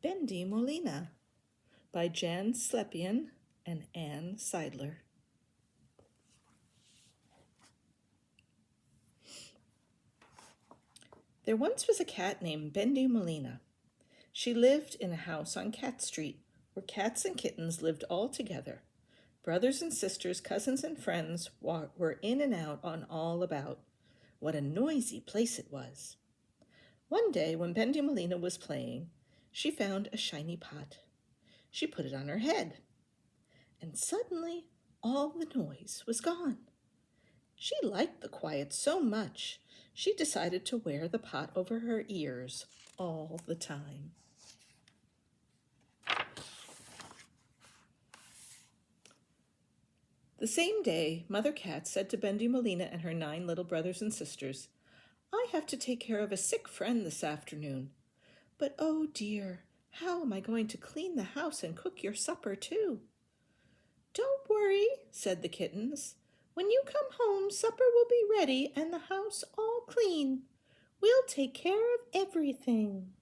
Bendemolena by Jan Slepian and Anne Seidler. There once was a cat named Bendemolena. She lived in a house on Cat Street, where cats and kittens lived all together. Brothers and sisters, cousins and friends were in and out on all about. What a noisy place it was. One day, when Bendemolena was playing, she found a shiny pot. She put it on her head, and suddenly all the noise was gone. She liked the quiet so much, she decided to wear the pot over her ears all the time. The same day, Mother Cat said to Bendemolena and her 9 little brothers and sisters, "I have to take care of a sick friend this afternoon. But oh dear, how am I going to clean the house and cook your supper too?" "Don't worry," said the kittens. "When you come home, supper will be ready and the house all clean. We'll take care of everything."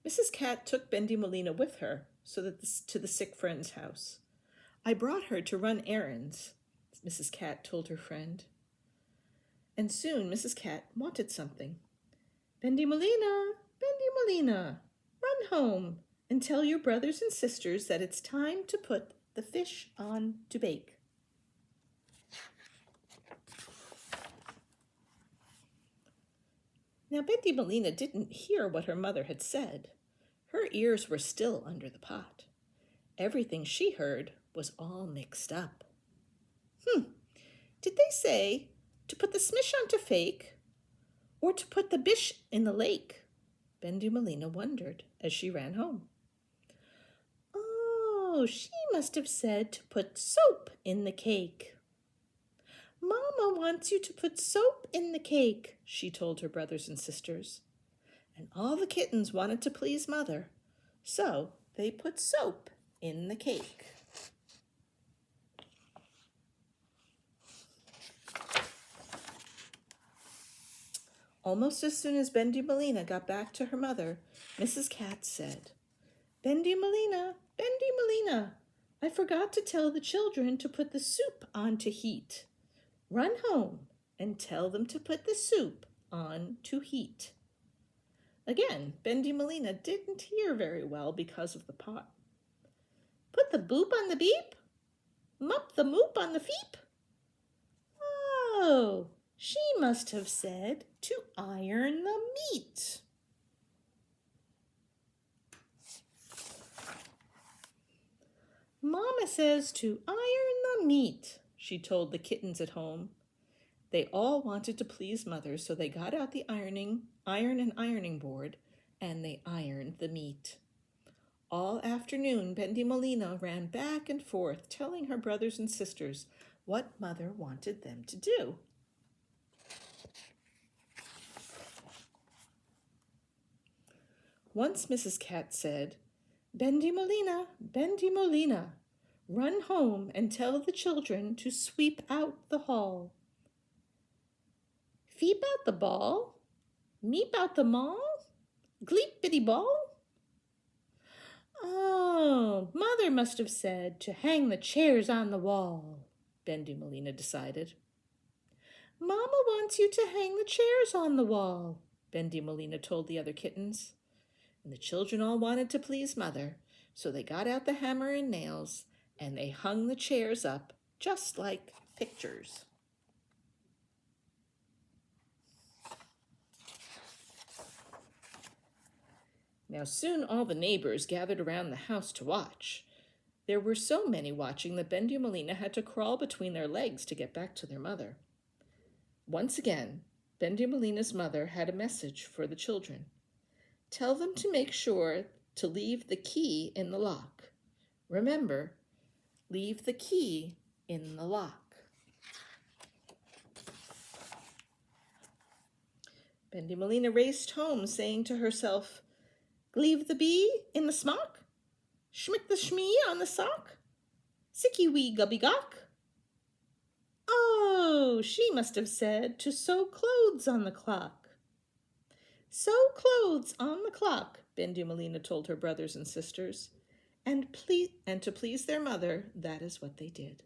Mrs. Cat took Bendemolena with her to the sick friend's house. "I brought her to run errands," Mrs. Cat told her friend. And soon Mrs. Cat wanted something. "Bendemolena, Bendemolena, run home and tell your brothers and sisters that it's time to put the fish on to bake." Now Bendemolena didn't hear what her mother had said. Her ears were still under the pot. Everything she heard was all mixed up. Did they say to put the smish on to fake, or to put the bish in the lake? Bendemolena wondered as she ran home. Oh, she must have said to put soap in the cake. "Mama wants you to put soap in the cake," she told her brothers and sisters. And all the kittens wanted to please Mother, so they put soap in the cake. Almost as soon as Bendemolena got back to her mother, Mrs. Cat said, "Bendemolena, Bendemolena, I forgot to tell the children to put the soup on to heat. Run home and tell them to put the soup on to heat." Again, Bendemolena didn't hear very well because of the pot. "Put the boop on the beep, mup the moop on the feep." Oh, she must have said to iron the meat. "Mama says to iron the meat," she told the kittens at home. They all wanted to please Mother, so they got out the iron and ironing board, and they ironed the meat. All afternoon, Bendemolena ran back and forth, telling her brothers and sisters what Mother wanted them to do. Once Mrs. Cat said, "Bendemolena, Bendemolena, run home and tell the children to sweep out the hall." "Feep out the ball, meep out the mall, gleep bitty ball." Oh, Mother must have said to hang the chairs on the wall, Bendemolena decided. "Mama wants you to hang the chairs on the wall," Bendemolena told the other kittens. And the children all wanted to please Mother, so they got out the hammer and nails, and they hung the chairs up just like pictures. Now soon all the neighbors gathered around the house to watch. There were so many watching that Bendemolena had to crawl between their legs to get back to their mother. Once again, Bendemolena's mother had a message for the children. "Tell them to make sure to leave the key in the lock. Remember, leave the key in the lock." Bendemolena raced home, saying to herself, "Leave the bee in the smock, schmick the shmee on the sock, sicky wee gubby gawk." Oh, she must have said to sew clothes on the clock. Sew clothes on the clock, Bendemolena told her brothers and sisters, and to please their mother, that is what they did.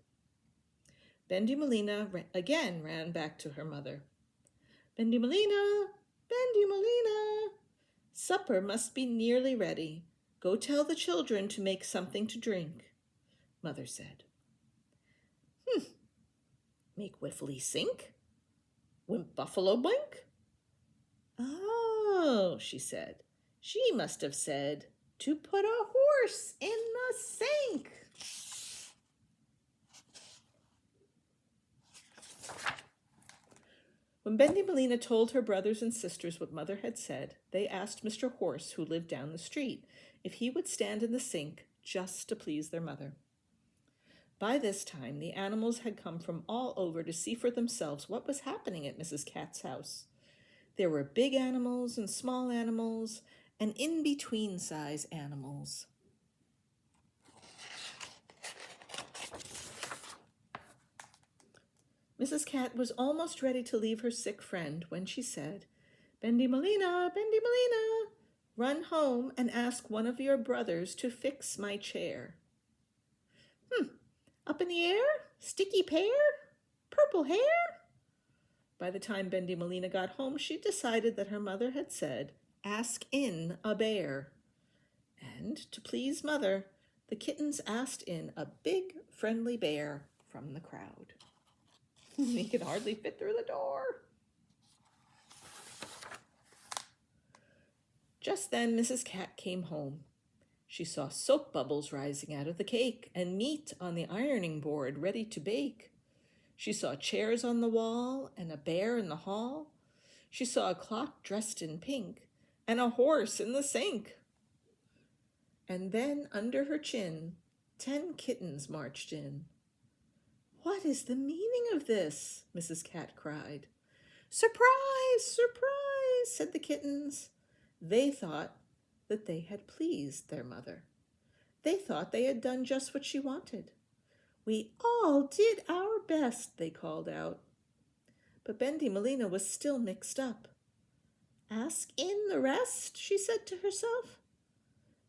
Bendemolena again ran back to her mother. Bendemolena, Bendemolena, supper must be nearly ready. Go tell the children to make something to drink, Mother said. Make Whiffly sink? Wimp Buffalo blink? Oh, she said. She must have said to put a horse in the sink. When Bendemolena told her brothers and sisters what Mother had said, they asked Mr. Horse, who lived down the street, if he would stand in the sink just to please their mother. By this time, the animals had come from all over to see for themselves what was happening at Mrs. Cat's house. There were big animals and small animals and in-between size animals. Mrs. Cat was almost ready to leave her sick friend when she said, Bendemolena, Bendemolena, run home and ask one of your brothers to fix my chair. Up in the air? Sticky pear? Purple hair? By the time Bendemolena got home, she decided that her mother had said, ask in a bear. And to please Mother, the kittens asked in a big, friendly bear from the crowd. He could hardly fit through the door. Just then, Mrs. Cat came home. She saw soap bubbles rising out of the cake and meat on the ironing board ready to bake. She saw chairs on the wall and a bear in the hall. She saw a clock dressed in pink and a horse in the sink. And then, under her chin, 10 kittens marched in. What is the meaning of this? Mrs. Cat cried. Surprise, surprise, said the kittens. They thought that they had pleased their mother. They thought they had done just what she wanted. We all did our best, they called out. But Bendemolena was still mixed up. Ask in the rest, she said to herself.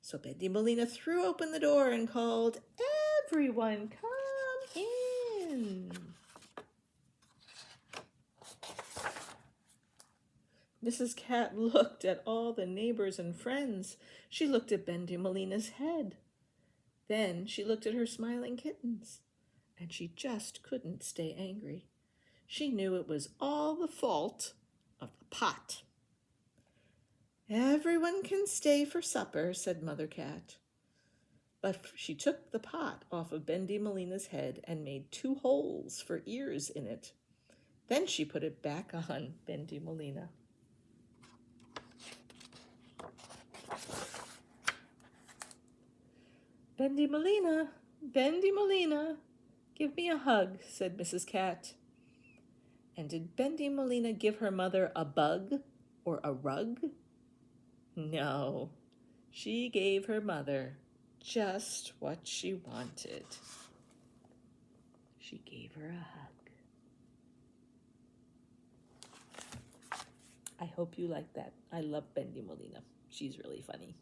So Bendemolena threw open the door and called, Everyone, come in. Mrs. Cat looked at all the neighbors and friends. She looked at Bendemolena's head. Then she looked at her smiling kittens, and she just couldn't stay angry. She knew it was all the fault of the pot. Everyone can stay for supper, said Mother Cat. But she took the pot off of Bendemolena's head and made 2 holes for ears in it. Then she put it back on Bendemolena. Bendemolena, Bendemolena, give me a hug, said Mrs. Cat. And did Bendemolena give her mother a bug or a rug? No, she gave her mother just what she wanted. She gave her a hug. I hope you like that. I love Bendemolena. She's really funny.